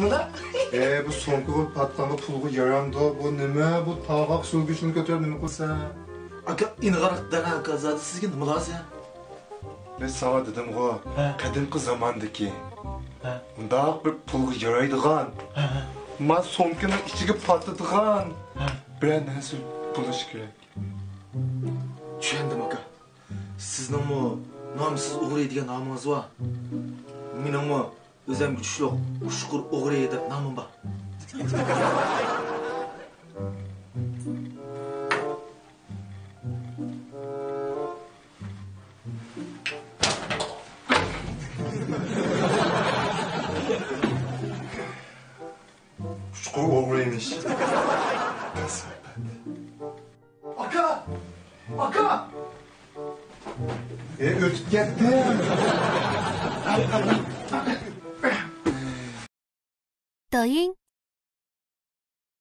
Buna? Bu so'nggi patlağı pulga yaramdı. Bu nima? Bu tog'oq sulgishini ko'tarib nima qilsa? Aka, inig'ariq dagan kazadi sizga nima lazım ya? Men sana dedim-ku, qadimgi zamondagi Ha. undaq bir pulga yaraydigan, men so'mkining ichiga patlatadigan bir narsa bo'lishi kerak. Tushundim aka. Sizning mu nomsiz o'g'ri degan nomingiz bor. Mening mu o'zim kuchli ushqur o'g'ri deb nomim bor. Ushqur o'g'riymiş. Aka! Aka! O'tib ketdi.抖音